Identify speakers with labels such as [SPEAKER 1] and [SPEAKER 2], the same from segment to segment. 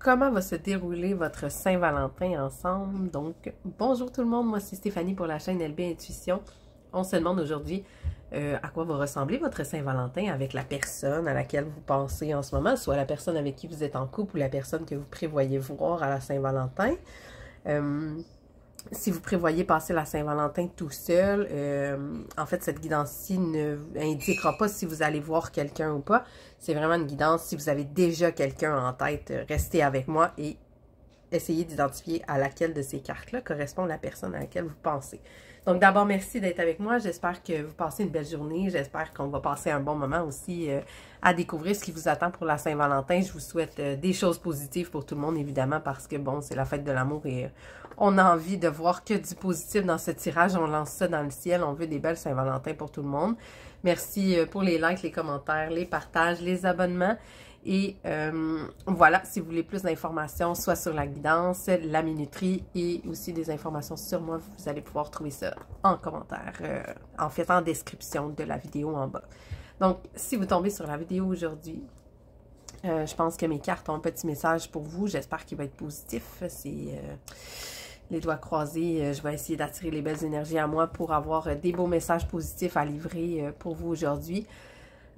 [SPEAKER 1] comment va se dérouler votre Saint-Valentin ensemble. Donc, bonjour tout le monde, moi c'est Stéphanie pour la chaîne LB Intuition. On se demande aujourd'hui à quoi va ressembler votre Saint-Valentin avec la personne à laquelle vous pensez en ce moment, soit la personne avec qui vous êtes en couple ou la personne que vous prévoyez voir à la Saint-Valentin. Si vous prévoyez passer la Saint-Valentin tout seul, en fait, cette guidance-ci ne indiquera pas si vous allez voir quelqu'un ou pas. C'est vraiment une guidance. Si vous avez déjà quelqu'un en tête, restez avec moi et essayez d'identifier à laquelle de ces cartes-là correspond la personne à laquelle vous pensez. Donc, d'abord, merci d'être avec moi. J'espère que vous passez une belle journée. J'espère qu'on va passer un bon moment aussi à découvrir ce qui vous attend pour la Saint-Valentin. Je vous souhaite des choses positives pour tout le monde, évidemment, parce que, bon, c'est la fête de l'amour et on a envie de voir que du positif dans ce tirage. On lance ça dans le ciel. On veut des belles Saint-Valentin pour tout le monde. Merci pour les likes, les commentaires, les partages, les abonnements. Et voilà, si vous voulez plus d'informations, soit sur la guidance, la minuterie et aussi des informations sur moi, vous allez pouvoir trouver ça en commentaire, en fait en description de la vidéo en bas. Donc, si vous tombez sur la vidéo aujourd'hui, je pense que mes cartes ont un petit message pour vous. J'espère qu'il va être positif. C'est les doigts croisés. Je vais essayer d'attirer les belles énergies à moi pour avoir des beaux messages positifs à livrer pour vous aujourd'hui.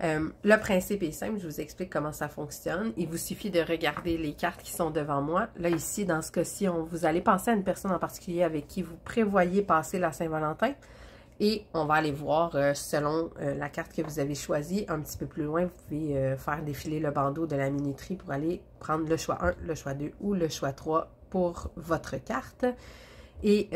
[SPEAKER 1] Le principe est simple, je vous explique comment ça fonctionne. Il vous suffit de regarder les cartes qui sont devant moi. Là, ici, dans ce cas-ci, vous allez penser à une personne en particulier avec qui vous prévoyez passer la Saint-Valentin. Et on va aller voir selon la carte que vous avez choisie. Un petit peu plus loin, vous pouvez faire défiler le bandeau de la minuterie pour aller prendre le choix 1, le choix 2 ou le choix 3 pour votre carte. Et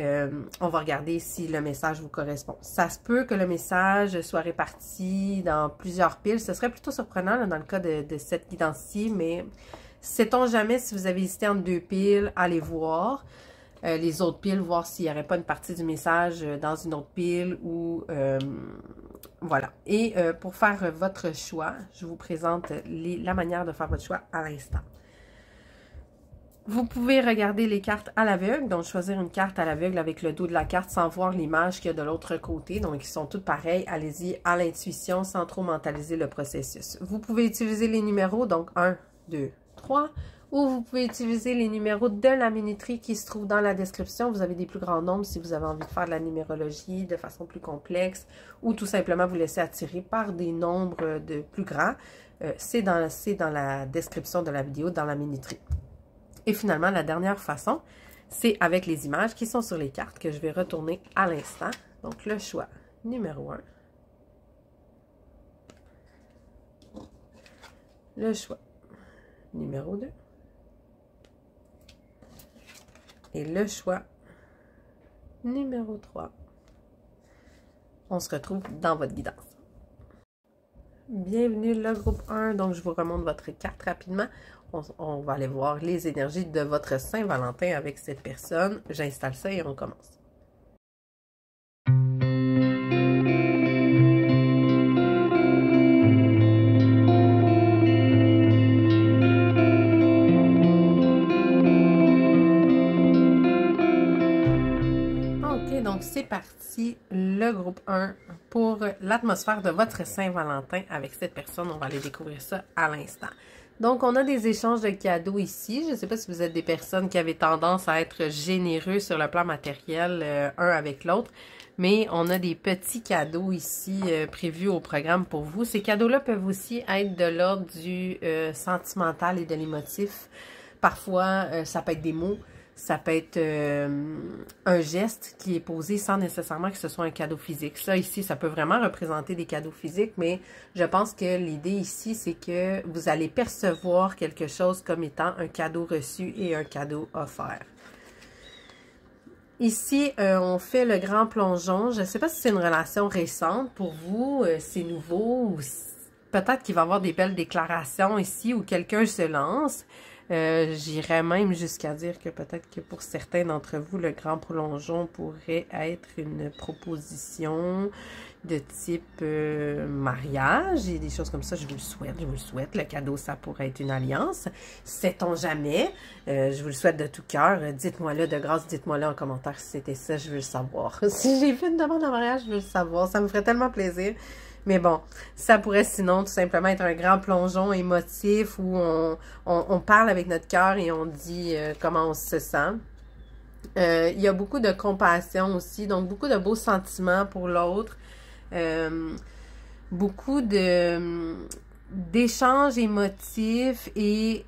[SPEAKER 1] on va regarder si le message vous correspond. Ça se peut que le message soit réparti dans plusieurs piles. Ce serait plutôt surprenant là, dans le cas de cette guidance-ci, mais sait-on jamais si vous avez hésité entre deux piles, allez voir les autres piles, voir s'il n'y aurait pas une partie du message dans une autre pile ou voilà. Et pour faire votre choix, je vous présente la manière de faire votre choix à l'instant. Vous pouvez regarder les cartes à l'aveugle, donc choisir une carte à l'aveugle avec le dos de la carte sans voir l'image qu'il y a de l'autre côté. Donc, ils sont toutes pareilles. Allez-y à l'intuition sans trop mentaliser le processus. Vous pouvez utiliser les numéros, donc 1, 2, 3. Ou vous pouvez utiliser les numéros de la minuterie qui se trouvent dans la description. Vous avez des plus grands nombres si vous avez envie de faire de la numérologie de façon plus complexe. Ou tout simplement vous laisser attirer par des nombres de plus grands. C'est dans la description de la vidéo, dans la minuterie. Et finalement, la dernière façon, c'est avec les images qui sont sur les cartes que je vais retourner à l'instant. Donc, le choix numéro 1. Le choix numéro 2. Et le choix numéro 3. On se retrouve dans votre guidance. Bienvenue le groupe 1. Donc, je vous remonte votre carte rapidement. On va aller voir les énergies de votre Saint-Valentin avec cette personne. J'installe ça et on commence. Ok, donc c'est parti, le groupe 1 pour l'atmosphère de votre Saint-Valentin avec cette personne. On va aller découvrir ça à l'instant. Donc, on a des échanges de cadeaux ici. Je ne sais pas si vous êtes des personnes qui avaient tendance à être généreux sur le plan matériel, un avec l'autre. Mais on a des petits cadeaux ici prévus au programme pour vous. Ces cadeaux-là peuvent aussi être de l'ordre du sentimental et de l'émotif. Parfois, ça peut être des mots. Ça peut être un geste qui est posé sans nécessairement que ce soit un cadeau physique. Ça, ici, ça peut vraiment représenter des cadeaux physiques, mais je pense que l'idée ici, c'est que vous allez percevoir quelque chose comme étant un cadeau reçu et un cadeau offert. Ici, on fait le grand plongeon. Je ne sais pas si c'est une relation récente pour vous, c'est nouveau, ou peut-être qu'il va y avoir des belles déclarations ici où quelqu'un se lance. J'irais même jusqu'à dire que peut-être que pour certains d'entre vous, le grand plongeon pourrait être une proposition de type mariage et des choses comme ça. Je vous le souhaite, je vous le souhaite. Le cadeau, ça pourrait être une alliance. Sait-on jamais? Je vous le souhaite de tout cœur. Dites-moi-le de grâce, dites-moi-le en commentaire si c'était ça, je veux le savoir. Si j'ai fait une demande en mariage, je veux le savoir. Ça me ferait tellement plaisir. Mais bon, ça pourrait sinon tout simplement être un grand plongeon émotif où on parle avec notre cœur et on dit comment on se sent. Il y a beaucoup de compassion aussi, donc beaucoup de beaux sentiments pour l'autre. Beaucoup d'échanges émotifs et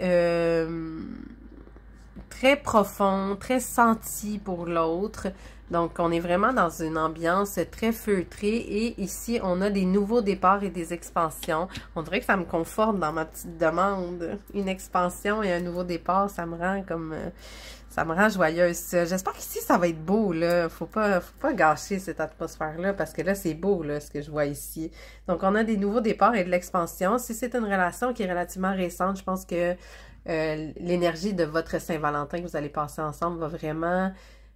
[SPEAKER 1] très profonds, très sentis pour l'autre. Donc, on est vraiment dans une ambiance très feutrée et ici, on a des nouveaux départs et des expansions. On dirait que ça me conforte dans ma petite demande. Une expansion et un nouveau départ, ça me rend comme... ça me rend joyeuse. J'espère qu'ici, ça va être beau, là. Faut pas gâcher cette atmosphère-là parce que là, c'est beau, là, ce que je vois ici. Donc, on a des nouveaux départs et de l'expansion. Si c'est une relation qui est relativement récente, je pense que l'énergie de votre Saint-Valentin que vous allez passer ensemble va vraiment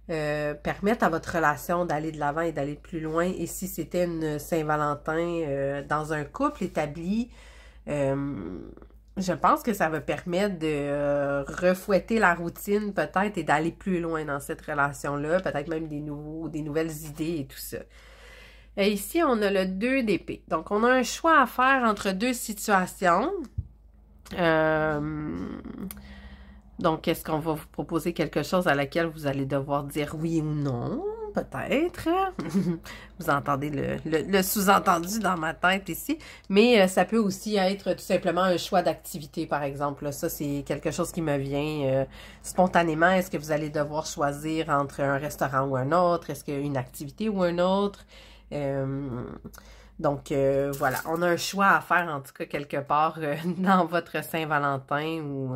[SPEAKER 1] permettre à votre relation d'aller de l'avant et d'aller plus loin. Et si c'était une Saint-Valentin dans un couple établi, je pense que ça va permettre de refouetter la routine peut-être et d'aller plus loin dans cette relation-là, peut-être même des nouvelles idées et tout ça. Et ici, on a le 2 d'épée. Donc, on a un choix à faire entre deux situations. Donc, est-ce qu'on va vous proposer quelque chose à laquelle vous allez devoir dire oui ou non? Peut-être. Vous entendez le sous-entendu dans ma tête ici. Mais ça peut aussi être tout simplement un choix d'activité, par exemple. Là, ça, c'est quelque chose qui me vient spontanément. Est-ce que vous allez devoir choisir entre un restaurant ou un autre? Est-ce qu'une activité ou un autre? Donc, voilà, on a un choix à faire, en tout cas, quelque part dans votre Saint-Valentin ou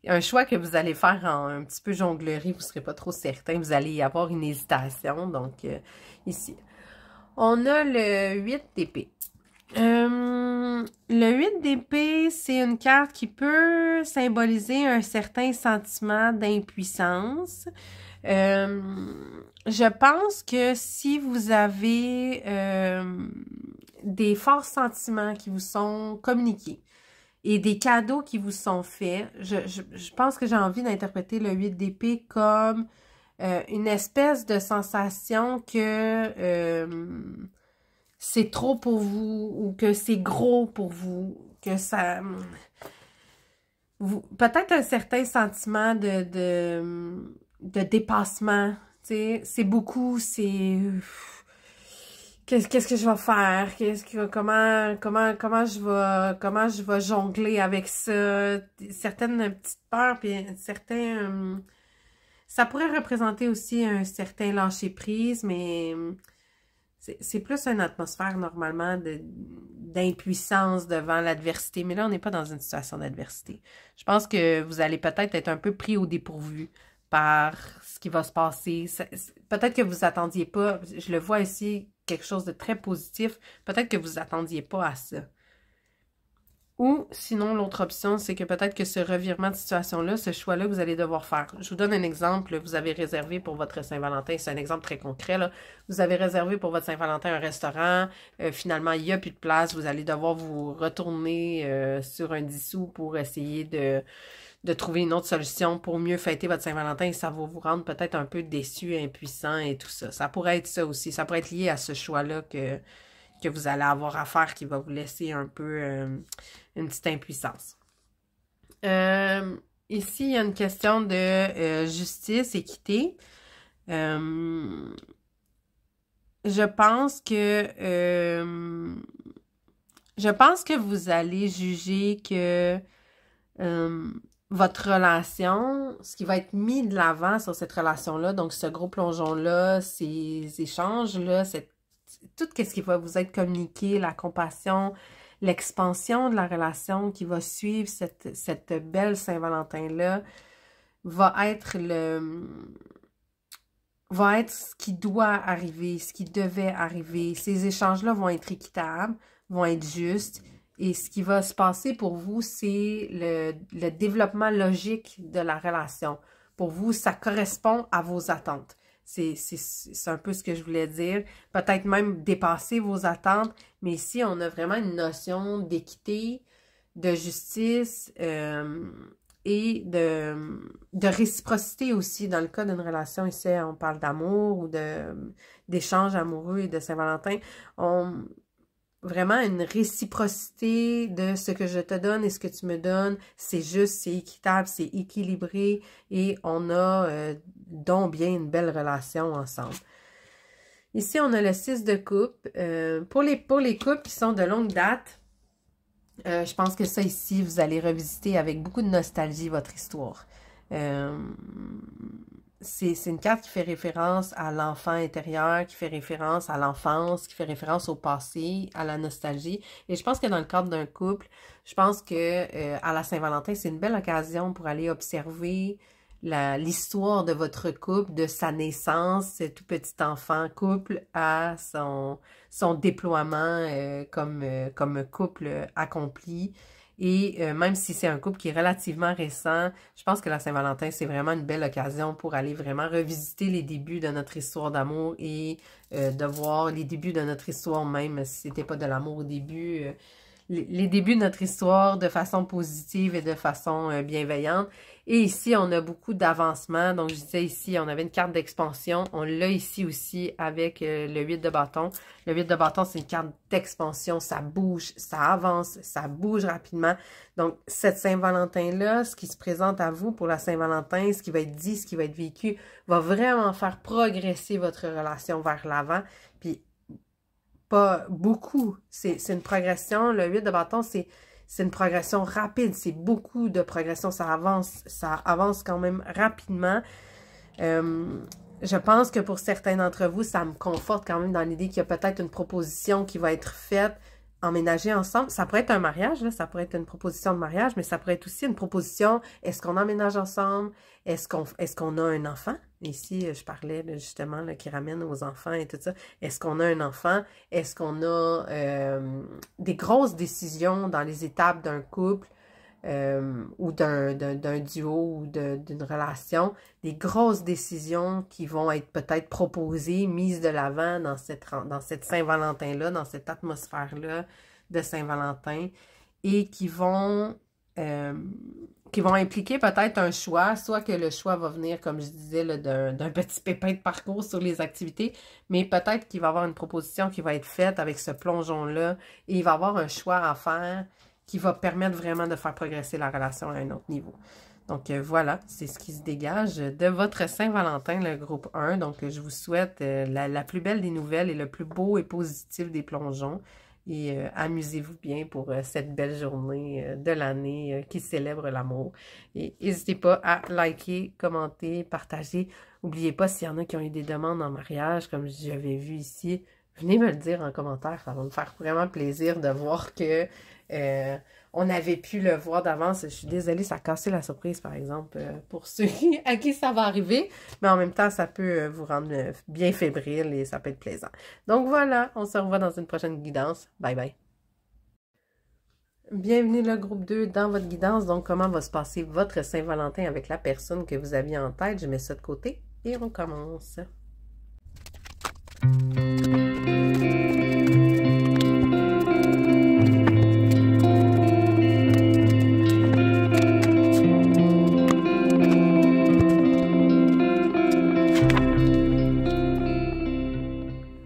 [SPEAKER 1] un choix que vous allez faire en un petit peu jonglerie, vous ne serez pas trop certain, vous allez y avoir une hésitation. Donc, ici, on a le 8 d'épée. Le 8 d'épée, c'est une carte qui peut symboliser un certain sentiment d'impuissance. Je pense que si vous avez des forts sentiments qui vous sont communiqués et des cadeaux qui vous sont faits, je pense que j'ai envie d'interpréter le 8 d'épée comme une espèce de sensation que c'est trop pour vous ou que c'est gros pour vous, que ça... peut-être un certain sentiment de dépassement, tu sais, c'est beaucoup, c'est... Qu'est-ce que je vais faire? Comment je vais jongler avec ça? Certaines petites peurs, puis certains... ça pourrait représenter aussi un certain lâcher-prise, mais c'est plus une atmosphère normalement d'impuissance devant l'adversité. Mais là, on n'est pas dans une situation d'adversité. Je pense que vous allez peut-être être un peu pris au dépourvu par ce qui va se passer. Peut-être que vous attendiez pas, je le vois ici, quelque chose de très positif. Peut-être que vous attendiez pas à ça. Ou sinon, l'autre option, c'est que peut-être que ce revirement de situation-là, ce choix-là, vous allez devoir faire. Je vous donne un exemple. Vous avez réservé pour votre Saint-Valentin, c'est un exemple très concret, là. Vous avez réservé pour votre Saint-Valentin un restaurant. Finalement, il n'y a plus de place. Vous allez devoir vous retourner sur un 10 sous pour essayer de trouver une autre solution pour mieux fêter votre Saint-Valentin. Et ça va vous rendre peut-être un peu déçu, impuissant et tout ça. Ça pourrait être ça aussi. Ça pourrait être lié à ce choix-là que vous allez avoir à faire qui va vous laisser un peu une petite impuissance. Ici, il y a une question de justice, équité. Je pense que vous allez juger que votre relation, ce qui va être mis de l'avant sur cette relation-là, donc ce gros plongeon-là, ces échanges-là, tout ce qui va vous être communiqué, la compassion, l'expansion de la relation qui va suivre cette belle Saint-Valentin-là, va être ce qui doit arriver, ce qui devait arriver. Ces échanges-là vont être équitables, vont être justes. Et ce qui va se passer pour vous, c'est le développement logique de la relation. Pour vous, ça correspond à vos attentes. C'est un peu ce que je voulais dire. Peut-être même dépasser vos attentes, mais ici, on a vraiment une notion d'équité, de justice et de réciprocité aussi. Dans le cas d'une relation, ici, on parle d'amour ou d'échange amoureux et de Saint-Valentin. vraiment une réciprocité de ce que je te donne et ce que tu me donnes. C'est juste, c'est équitable, c'est équilibré et on a donc bien une belle relation ensemble. Ici, on a le 6 de coupe. Pour les couples qui sont de longue date, je pense que ça ici, vous allez revisiter avec beaucoup de nostalgie votre histoire. C'est une carte qui fait référence à l'enfant intérieur, qui fait référence à l'enfance, qui fait référence au passé, à la nostalgie. Et je pense que dans le cadre d'un couple, je pense que à la Saint-Valentin, c'est une belle occasion pour aller observer l'histoire de votre couple, de sa naissance, ce tout petit enfant couple, à son déploiement comme couple accompli. Et même si c'est un couple qui est relativement récent, je pense que la Saint-Valentin, c'est vraiment une belle occasion pour aller vraiment revisiter les débuts de notre histoire d'amour et de voir les débuts de notre histoire même, si c'était pas de l'amour au début, les débuts de notre histoire de façon positive et de façon bienveillante. Et ici, on a beaucoup d'avancement. Donc, je disais ici, on avait une carte d'expansion. On l'a ici aussi avec le 8 de bâton. Le 8 de bâton, c'est une carte d'expansion. Ça bouge, ça avance, ça bouge rapidement. Donc, cette Saint-Valentin-là, ce qui se présente à vous pour la Saint-Valentin, ce qui va être dit, ce qui va être vécu, va vraiment faire progresser votre relation vers l'avant. Puis, pas beaucoup. C'est une progression. Le 8 de bâton, c'est une progression rapide. C'est beaucoup de progression. Ça avance quand même rapidement. Je pense que pour certains d'entre vous, ça me conforte quand même dans l'idée qu'il y a peut-être une proposition qui va être faite, emménager ensemble. Ça pourrait être un mariage, là, ça pourrait être une proposition de mariage, mais ça pourrait être aussi une proposition, est-ce qu'on emménage ensemble? Est-ce qu'on a un enfant? Ici, je parlais justement là, qui ramène aux enfants et tout ça. Est-ce qu'on a un enfant? Est-ce qu'on a des grosses décisions dans les étapes d'un couple ou d'un duo ou d'une relation? Des grosses décisions qui vont être peut-être proposées, mises de l'avant dans cette Saint-Valentin-là, dans cette atmosphère-là de Saint-Valentin et qui vont impliquer peut-être un choix, soit que le choix va venir, comme je disais, d'un petit pépin de parcours sur les activités, mais peut-être qu'il va y avoir une proposition qui va être faite avec ce plongeon-là et il va y avoir un choix à faire qui va permettre vraiment de faire progresser la relation à un autre niveau. Donc voilà, c'est ce qui se dégage de votre Saint-Valentin, le groupe 1. Donc je vous souhaite la plus belle des nouvelles et le plus beau et positif des plongeons. Et amusez-vous bien pour cette belle journée de l'année qui célèbre l'amour. Et n'hésitez pas à liker, commenter, partager. N'oubliez pas, s'il y en a qui ont eu des demandes en mariage, comme j'avais vu ici, venez me le dire en commentaire. Ça va me faire vraiment plaisir de voir que on avait pu le voir d'avance. Je suis désolée, ça a cassé la surprise, par exemple, pour ceux à qui ça va arriver. Mais en même temps, ça peut vous rendre bien fébrile et ça peut être plaisant. Donc voilà, on se revoit dans une prochaine guidance. Bye bye. Bienvenue le groupe 2 dans votre guidance. Donc, comment va se passer votre Saint-Valentin avec la personne que vous aviez en tête? Je mets ça de côté et on commence.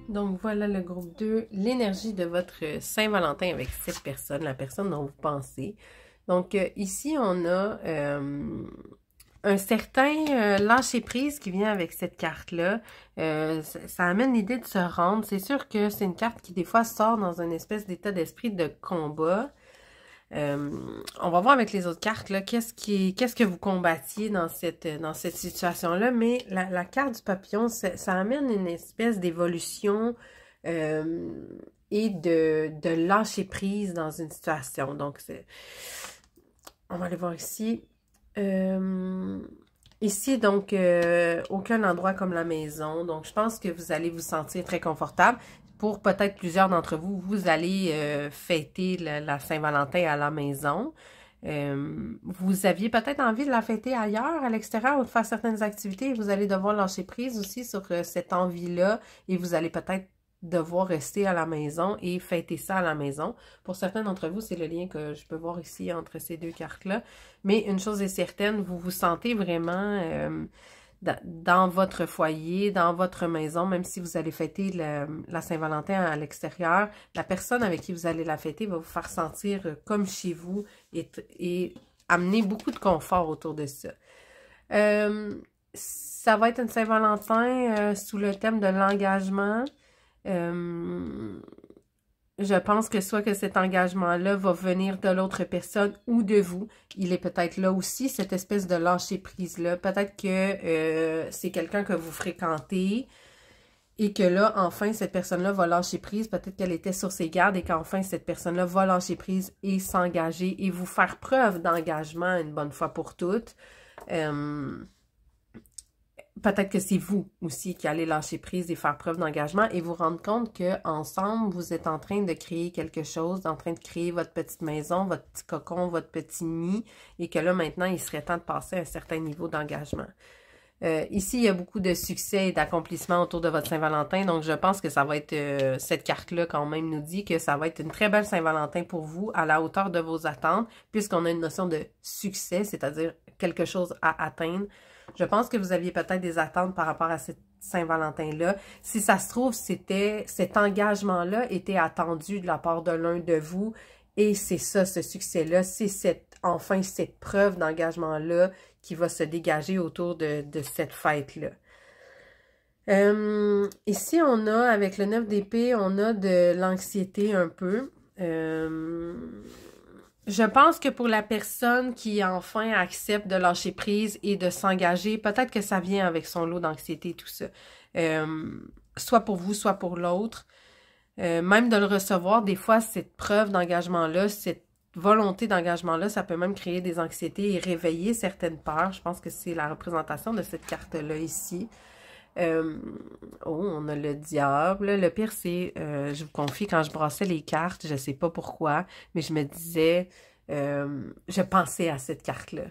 [SPEAKER 1] Donc, voilà le groupe 2, l'énergie de votre Saint-Valentin avec cette personne, la personne dont vous pensez. Donc, ici, on a un certain lâcher-prise qui vient avec cette carte-là. Ça amène l'idée de se rendre. C'est sûr que c'est une carte qui, des fois, sort dans une espèce d'état d'esprit de combat. On va voir avec les autres cartes, là, qu'est-ce que vous combattiez dans cette situation-là, mais la carte du papillon, ça amène une espèce d'évolution et de lâcher prise dans une situation. Donc, on va aller voir ici. Ici, donc, aucun endroit comme la maison. Donc, je pense que vous allez vous sentir très confortable. Pour peut-être plusieurs d'entre vous, vous allez fêter la Saint-Valentin à la maison. Vous aviez peut-être envie de la fêter ailleurs, à l'extérieur, ou de faire certaines activités. Vous allez devoir lâcher prise aussi sur cette envie-là et vous allez peut-être devoir rester à la maison et fêter ça à la maison. Pour certains d'entre vous, c'est le lien que je peux voir ici entre ces deux cartes-là. Mais une chose est certaine, vous vous sentez vraiment dans votre foyer, dans votre maison, même si vous allez fêter la Saint-Valentin à l'extérieur, la personne avec qui vous allez la fêter va vous faire sentir comme chez vous et amener beaucoup de confort autour de ça. Ça va être une Saint-Valentin sous le thème de l'engagement. Je pense que soit que cet engagement-là va venir de l'autre personne ou de vous. Il est peut-être là aussi, cette espèce de lâcher-prise-là. Peut-être que c'est quelqu'un que vous fréquentez et que là, enfin, cette personne-là va lâcher prise. Peut-être qu'elle était sur ses gardes et qu'enfin, cette personne-là va lâcher prise et s'engager et vous faire preuve d'engagement une bonne fois pour toutes. Peut-être que c'est vous aussi qui allez lâcher prise et faire preuve d'engagement et vous rendre compte qu'ensemble, vous êtes en train de créer quelque chose, en train de créer votre petite maison, votre petit cocon, votre petit nid et que là, maintenant, il serait temps de passer à un certain niveau d'engagement. Ici, il y a beaucoup de succès et d'accomplissement autour de votre Saint-Valentin, donc je pense que ça va être, cette carte-là quand même nous dit que ça va être une très belle Saint-Valentin pour vous, à la hauteur de vos attentes, puisqu'on a une notion de succès, c'est-à-dire quelque chose à atteindre. Je pense que vous aviez peut-être des attentes par rapport à cette Saint-Valentin-là. Si ça se trouve, cet engagement-là était attendu de la part de l'un de vous. Et c'est ça, ce succès-là, c'est enfin cette preuve d'engagement-là qui va se dégager autour de cette fête-là. Ici, on a, avec le 9 d'épée, on a de l'anxiété un peu. Je pense que pour la personne qui enfin accepte de lâcher prise et de s'engager, peut-être que ça vient avec son lot d'anxiété et tout ça. Soit pour vous, soit pour l'autre. Même de le recevoir, des fois, cette preuve d'engagement-là, cette volonté d'engagement-là, ça peut même créer des anxiétés et réveiller certaines peurs. Je pense que c'est la représentation de cette carte-là ici. On a le diable. Le pire, c'est, je vous confie, quand je brassais les cartes, je sais pas pourquoi, mais je me disais, je pensais à cette carte-là.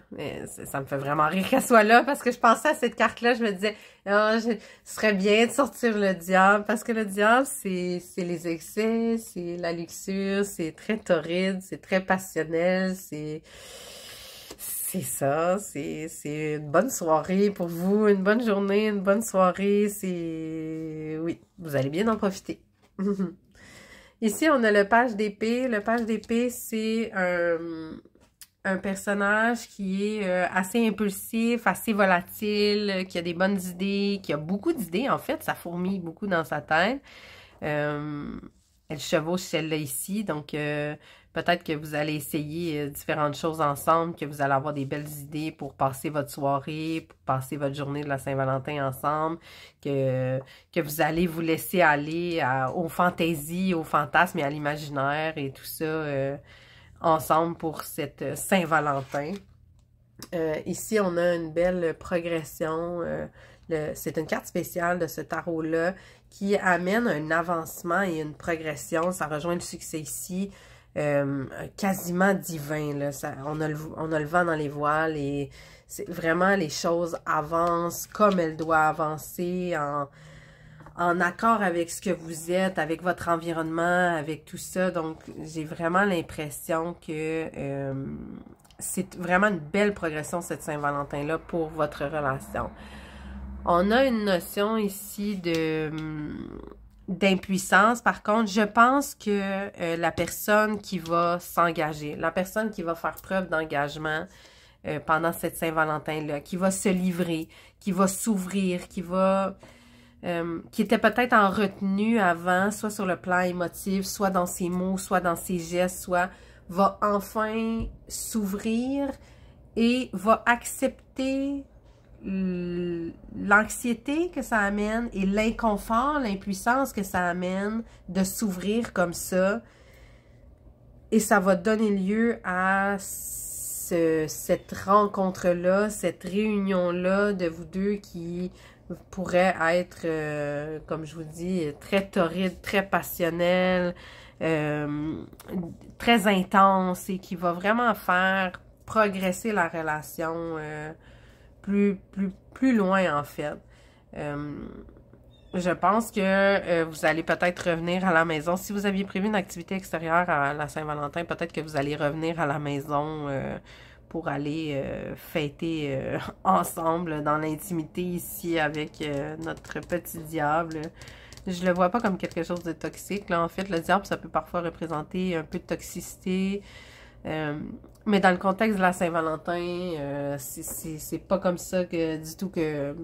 [SPEAKER 1] Ça me fait vraiment rire qu'elle soit là, parce que je pensais à cette carte-là, je me disais, oh, ce serait bien de sortir le diable, parce que le diable, c'est les excès, c'est la luxure, c'est très torride, c'est très passionnel, c'est ça, c'est une bonne soirée pour vous, une bonne journée, une bonne soirée, oui, vous allez bien en profiter. Ici, on a le page d'épée. Le page d'épée, c'est un personnage qui est assez impulsif, assez volatile, qui a des bonnes idées, qui a beaucoup d'idées, en fait, ça fourmille beaucoup dans sa tête. Elle chevauche celle-là ici, donc peut-être que vous allez essayer différentes choses ensemble, que vous allez avoir des belles idées pour passer votre soirée, pour passer votre journée de la Saint-Valentin ensemble, que vous allez vous laisser aller aux fantaisies, aux fantasmes et à l'imaginaire et tout ça ensemble pour cette Saint-Valentin. Ici, on a une belle progression. C'est une carte spéciale de ce tarot-là qui amène un avancement et une progression. Ça rejoint le succès ici, quasiment divin. Là. On a le vent dans les voiles et vraiment les choses avancent comme elles doivent avancer en accord avec ce que vous êtes, avec votre environnement, avec tout ça. Donc, j'ai vraiment l'impression que c'est vraiment une belle progression cette Saint-Valentin-là pour votre relation. On a une notion ici d'impuissance. Par contre, je pense que la personne qui va s'engager, la personne qui va faire preuve d'engagement pendant cette Saint-Valentin-là, qui va se livrer, qui va s'ouvrir, qui était peut-être en retenue avant, soit sur le plan émotif, soit dans ses mots, soit dans ses gestes, soit va enfin s'ouvrir et va accepter l'anxiété que ça amène et l'inconfort, l'impuissance que ça amène de s'ouvrir comme ça. Et ça va donner lieu à cette rencontre-là, cette réunion-là de vous deux qui pourrait être, comme je vous dis, très torride, très passionnelle, très intense et qui va vraiment faire progresser la relation plus loin, en fait. Je pense que vous allez peut-être revenir à la maison. Si vous aviez prévu une activité extérieure à la Saint-Valentin, peut-être que vous allez revenir à la maison pour aller fêter ensemble dans l'intimité ici avec notre petit diable. Je le vois pas comme quelque chose de toxique. Là, en fait, le diable, ça peut parfois représenter un peu de toxicité. Mais dans le contexte de la Saint-Valentin, c'est pas comme ça du tout que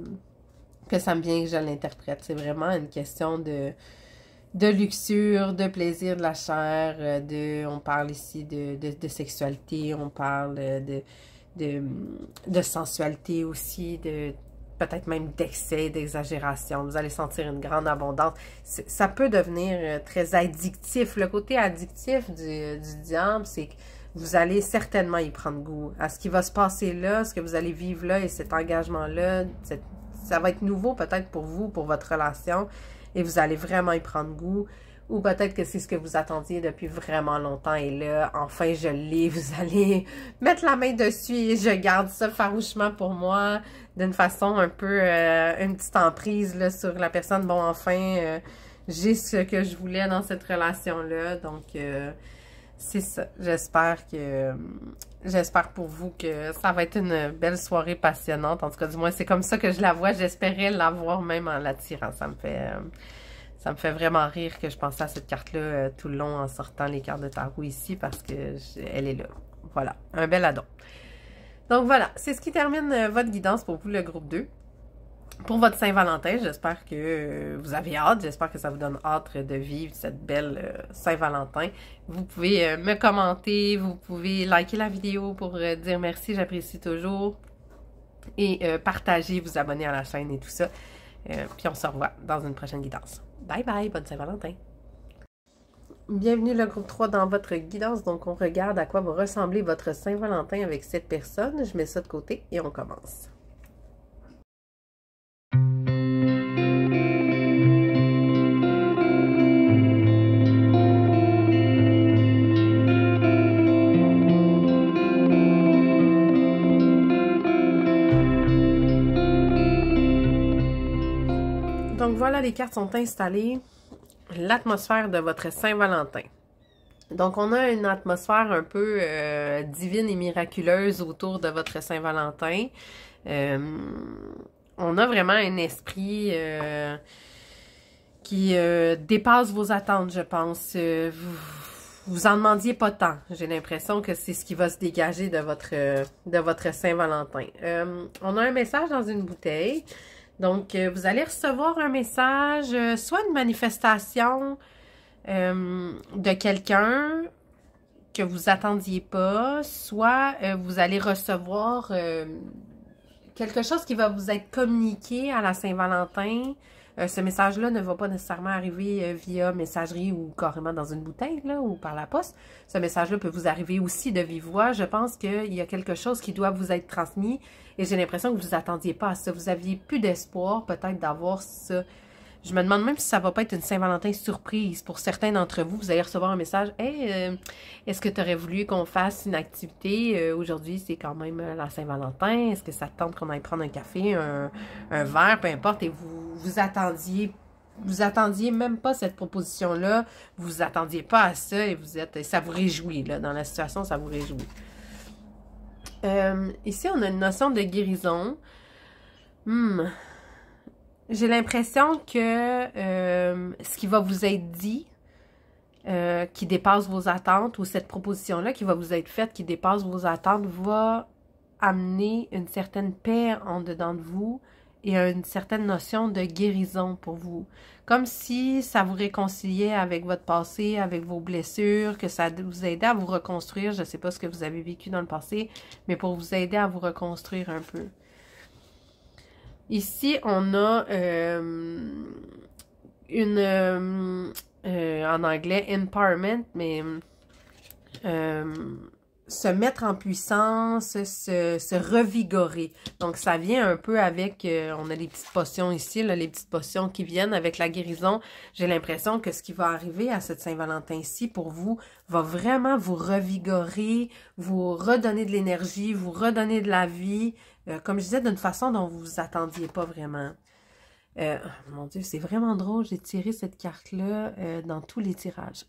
[SPEAKER 1] ça me vient que je l'interprète. C'est vraiment une question de luxure, de plaisir de la chair, on parle ici de sexualité, on parle de sensualité aussi, peut-être même d'excès, d'exagération. Vous allez sentir une grande abondance. Ça peut devenir très addictif. Le côté addictif du diable, c'est que vous allez certainement y prendre goût. À ce qui va se passer là, ce que vous allez vivre là et cet engagement-là, ça va être nouveau peut-être pour vous, pour votre relation, et vous allez vraiment y prendre goût. Ou peut-être que c'est ce que vous attendiez depuis vraiment longtemps et là, enfin je l'ai, vous allez mettre la main dessus et je garde ça farouchement pour moi, d'une façon un peu, une petite emprise là, sur la personne. Bon, enfin, j'ai ce que je voulais dans cette relation-là, donc c'est ça. J'espère pour vous que ça va être une belle soirée passionnante. En tout cas, du moins, c'est comme ça que je la vois. J'espérais l'avoir même en la tirant. Ça me fait vraiment rire que je pensais à cette carte-là tout le long en sortant les cartes de tarot ici parce que elle est là. Voilà, un bel addon. Donc voilà, c'est ce qui termine votre guidance pour vous, le groupe 2. Pour votre Saint-Valentin, j'espère que vous avez hâte, j'espère que ça vous donne hâte de vivre cette belle Saint-Valentin. Vous pouvez me commenter, vous pouvez liker la vidéo pour dire merci, j'apprécie toujours. Et partager, vous abonner à la chaîne et tout ça. Puis on se revoit dans une prochaine guidance. Bye bye, bonne Saint-Valentin! Bienvenue le groupe 3 dans votre guidance. Donc on regarde à quoi va ressembler votre Saint-Valentin avec cette personne. Je mets ça de côté et on commence. Donc voilà, les cartes sont installées. L'atmosphère de votre Saint-Valentin. Donc on a une atmosphère un peu divine et miraculeuse autour de votre Saint-Valentin. On a vraiment un esprit qui dépasse vos attentes, je pense. Vous en demandiez pas tant. J'ai l'impression que c'est ce qui va se dégager de votre Saint-Valentin. On a un message dans une bouteille. Donc, vous allez recevoir un message, soit une manifestation de quelqu'un que vous attendiez pas, soit vous allez recevoir quelque chose qui va vous être communiqué à la Saint-Valentin. Ce message-là ne va pas nécessairement arriver via messagerie ou carrément dans une bouteille là, ou par la poste. Ce message-là peut vous arriver aussi de vive voix. Je pense qu'il y a quelque chose qui doit vous être transmis et j'ai l'impression que vous attendiez pas à ça. Vous aviez plus d'espoir peut-être d'avoir ça. Je me demande même si ça va pas être une Saint-Valentin surprise. Pour certains d'entre vous, vous allez recevoir un message. « Hey, est-ce que tu aurais voulu qu'on fasse une activité? Aujourd'hui, c'est quand même la Saint-Valentin. Est-ce que ça te tente qu'on aille prendre un café, un verre, peu importe. » Et vous attendiez même pas cette proposition-là. Vous attendiez pas à ça et ça vous réjouit, là. Dans la situation, ça vous réjouit. Ici, on a une notion de guérison. J'ai l'impression que ce qui va vous être dit, qui dépasse vos attentes, ou cette proposition-là qui va vous être faite, qui dépasse vos attentes, va amener une certaine paix en dedans de vous et une certaine notion de guérison pour vous. Comme si ça vous réconciliait avec votre passé, avec vos blessures, que ça vous aidait à vous reconstruire. Je ne sais pas ce que vous avez vécu dans le passé, mais pour vous aider à vous reconstruire un peu. Ici, on a en anglais, empowerment, mais se mettre en puissance, se revigorer. Donc, ça vient un peu avec, on a les petites potions ici, là, les petites potions qui viennent avec la guérison. J'ai l'impression que ce qui va arriver à cette Saint-Valentin-ci pour vous va vraiment vous revigorer, vous redonner de l'énergie, vous redonner de la vie, comme je disais, d'une façon dont vous ne vous attendiez pas vraiment. Mon Dieu, c'est vraiment drôle, j'ai tiré cette carte-là dans tous les tirages.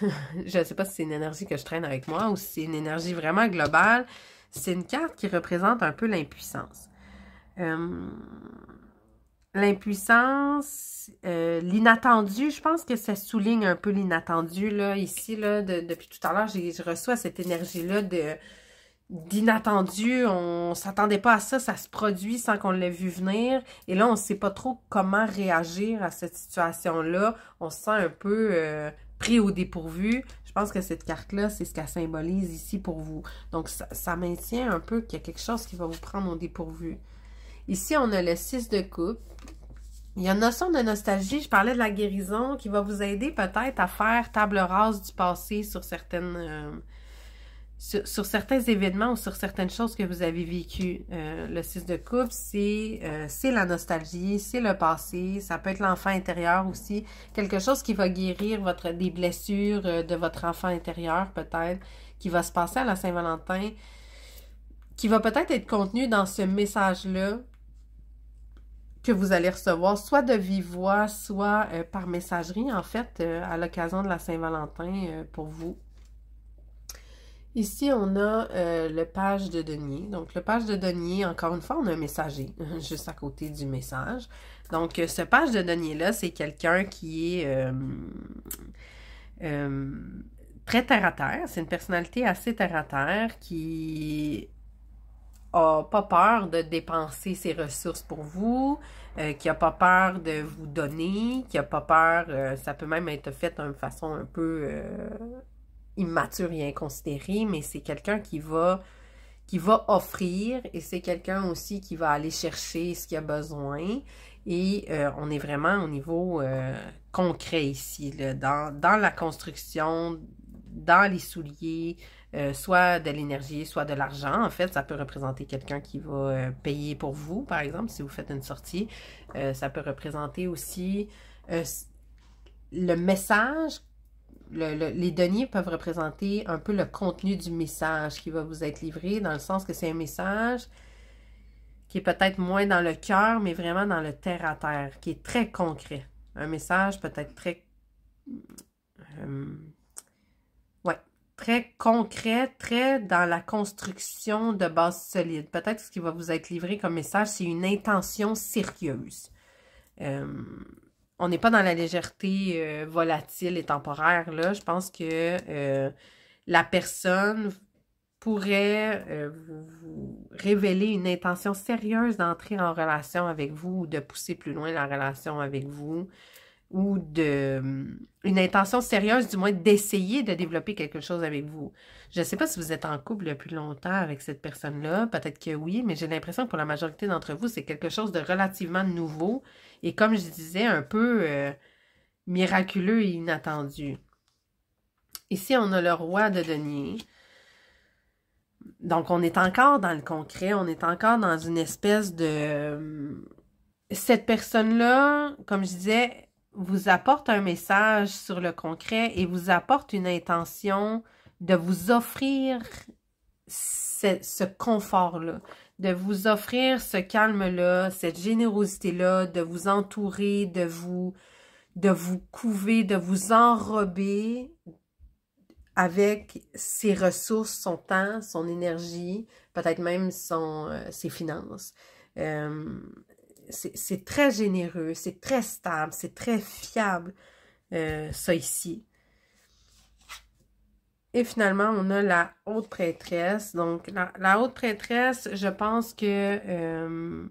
[SPEAKER 1] Je ne sais pas si c'est une énergie que je traîne avec moi ou si c'est une énergie vraiment globale. C'est une carte qui représente un peu l'impuissance. L'impuissance, l'inattendu, je pense que ça souligne un peu l'inattendu, là, ici, là, depuis tout à l'heure, je reçois cette énergie-là d'inattendu, on s'attendait pas à ça, ça se produit sans qu'on l'ait vu venir, et là, on sait pas trop comment réagir à cette situation-là, on se sent un peu pris au dépourvu. Je pense que cette carte-là, c'est ce qu'elle symbolise ici pour vous. Donc, ça maintient un peu qu'il y a quelque chose qui va vous prendre au dépourvu. Ici, on a le 6 de coupe. Il y a une notion de nostalgie, je parlais de la guérison, qui va vous aider peut-être à faire table rase du passé sur certaines... sur certains événements ou sur certaines choses que vous avez vécues. Le 6 de coupe, c'est la nostalgie, c'est le passé, ça peut être l'enfant intérieur aussi, quelque chose qui va guérir des blessures de votre enfant intérieur peut-être, qui va se passer à la Saint-Valentin, qui va peut-être être contenu dans ce message-là que vous allez recevoir, soit de vive voix, soit par messagerie, en fait, à l'occasion de la Saint-Valentin pour vous. Ici, on a le page de denier. Donc, le page de denier, encore une fois, on a un messager juste à côté du message. Donc, ce page de denier-là, c'est quelqu'un qui est très terre-à-terre. C'est une personnalité assez terre-à-terre qui a pas peur de dépenser ses ressources pour vous, qui a pas peur de vous donner, qui a pas peur, ça peut même être fait d'une façon un peu immature et inconsidérée, mais c'est quelqu'un qui va offrir et c'est quelqu'un aussi qui va aller chercher ce qu'il a besoin. Et on est vraiment au niveau concret ici, là, dans la construction, dans les souliers, soit de l'énergie, soit de l'argent. En fait, ça peut représenter quelqu'un qui va payer pour vous, par exemple, si vous faites une sortie. Ça peut représenter aussi le message. Les deniers peuvent représenter un peu le contenu du message qui va vous être livré, dans le sens que c'est un message qui est peut-être moins dans le cœur, mais vraiment dans le terre-à-terre, qui est très concret. Un message peut-être très... très concret, très dans la construction de bases solides. Peut-être ce qui va vous être livré comme message, c'est une intention sérieuse. On n'est pas dans la légèreté volatile et temporaire, là. Je pense que la personne pourrait vous révéler une intention sérieuse d'entrer en relation avec vous ou de pousser plus loin la relation avec vous, ou une intention sérieuse, du moins, d'essayer de développer quelque chose avec vous. Je ne sais pas si vous êtes en couple depuis longtemps avec cette personne-là, peut-être que oui, mais j'ai l'impression que pour la majorité d'entre vous, c'est quelque chose de relativement nouveau et, comme je disais, un peu miraculeux et inattendu. Ici, on a le roi de denier. Donc, on est encore dans le concret, on est encore dans une espèce de... Cette personne-là, comme je disais, vous apporte un message sur le concret et vous apporte une intention de vous offrir ce confort-là, de vous offrir ce calme-là, cette générosité-là, de vous entourer, de vous couver, de vous enrober avec ses ressources, son temps, son énergie, peut-être même ses finances. C'est très généreux, c'est très stable, c'est très fiable, ça ici. Et finalement, on a la haute prêtresse. Donc, la haute prêtresse, je pense que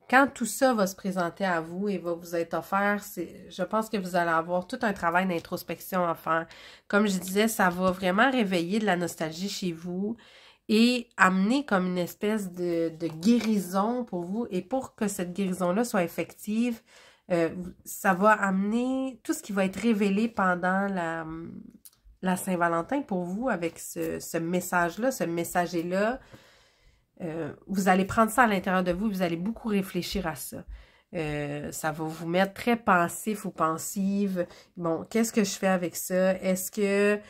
[SPEAKER 1] quand tout ça va se présenter à vous et va vous être offert, je pense que vous allez avoir tout un travail d'introspection à faire. Comme je disais, ça va vraiment réveiller de la nostalgie chez vous et amener comme une espèce de guérison pour vous. Et pour que cette guérison-là soit effective, ça va amener tout ce qui va être révélé pendant la Saint-Valentin pour vous avec ce message-là, ce messager-là. Vous allez prendre ça à l'intérieur de vous, vous allez beaucoup réfléchir à ça. Ça va vous mettre très pensif ou pensive. Bon, qu'est-ce que je fais avec ça? Est-ce que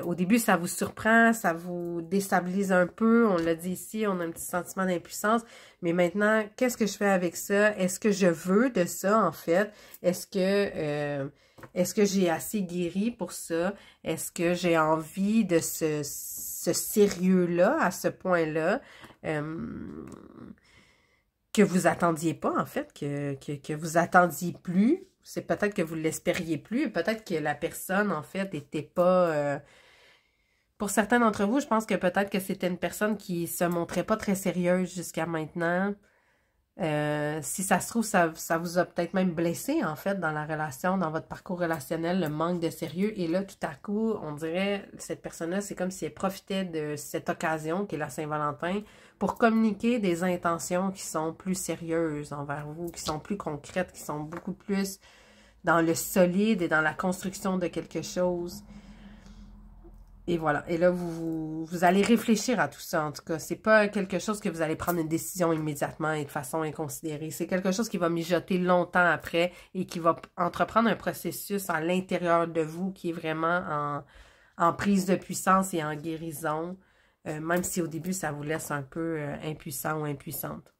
[SPEAKER 1] au début, ça vous surprend, ça vous déstabilise un peu? On l'a dit ici, on a un petit sentiment d'impuissance. Mais maintenant, qu'est-ce que je fais avec ça? Est-ce que je veux de ça, en fait? Est-ce que Est-ce que j'ai assez guéri pour ça? Est-ce que j'ai envie de ce sérieux-là, à ce point-là, que vous attendiez pas, en fait, que vous attendiez plus? C'est peut-être que vous l'espériez plus, peut-être que la personne, en fait, n'était pas... Pour certains d'entre vous, je pense que peut-être que c'était une personne qui se montrait pas très sérieuse jusqu'à maintenant. Si ça se trouve, ça vous a peut-être même blessé, en fait, dans la relation, dans votre parcours relationnel, le manque de sérieux. Et là, tout à coup, on dirait, cette personne-là, c'est comme si elle profitait de cette occasion, qui est la Saint-Valentin, pour communiquer des intentions qui sont plus sérieuses envers vous, qui sont plus concrètes, qui sont beaucoup plus dans le solide et dans la construction de quelque chose. Et voilà. Et là, vous allez réfléchir à tout ça, en tout cas. C'est pas quelque chose que vous allez prendre une décision immédiatement et de façon inconsidérée. C'est quelque chose qui va mijoter longtemps après et qui va entreprendre un processus à l'intérieur de vous qui est vraiment en prise de puissance et en guérison, même si au début, ça vous laisse un peu impuissant ou impuissante.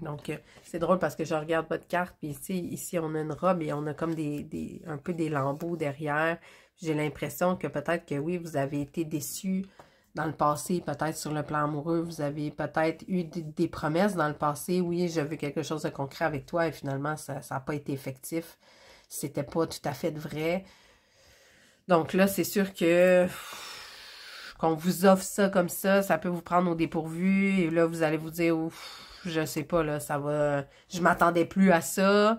[SPEAKER 1] Donc, c'est drôle parce que je regarde votre carte, puis ici, on a une robe et on a comme un peu des lambeaux derrière. J'ai l'impression que peut-être que oui, vous avez été déçus dans le passé, peut-être sur le plan amoureux, vous avez peut-être eu des promesses dans le passé. Oui, je veux quelque chose de concret avec toi et finalement, ça n'a pas été effectif. C'était pas tout à fait vrai. Donc là, c'est sûr que qu'on vous offre ça comme ça peut vous prendre au dépourvu et là, vous allez vous dire, ouf, je sais pas, là, ça va... Je m'attendais plus à ça.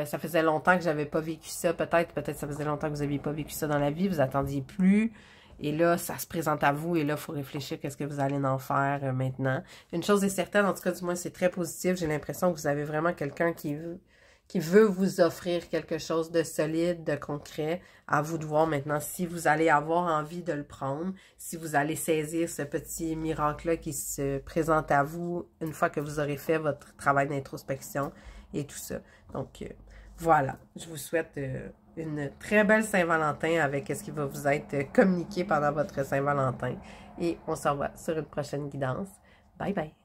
[SPEAKER 1] Ça faisait longtemps que j'avais pas vécu ça. Peut-être ça faisait longtemps que vous n'aviez pas vécu ça dans la vie. Vous attendiez plus. Et là, ça se présente à vous. Et là, il faut réfléchir qu'est-ce que vous allez en faire maintenant. Une chose est certaine, en tout cas, du moins, c'est très positif. J'ai l'impression que vous avez vraiment quelqu'un qui veut vous offrir quelque chose de solide, de concret. À vous de voir maintenant si vous allez avoir envie de le prendre, si vous allez saisir ce petit miracle-là qui se présente à vous une fois que vous aurez fait votre travail d'introspection et tout ça. Donc, voilà. Je vous souhaite une très belle Saint-Valentin avec ce qui va vous être communiqué pendant votre Saint-Valentin. Et on se revoit sur une prochaine guidance. Bye bye!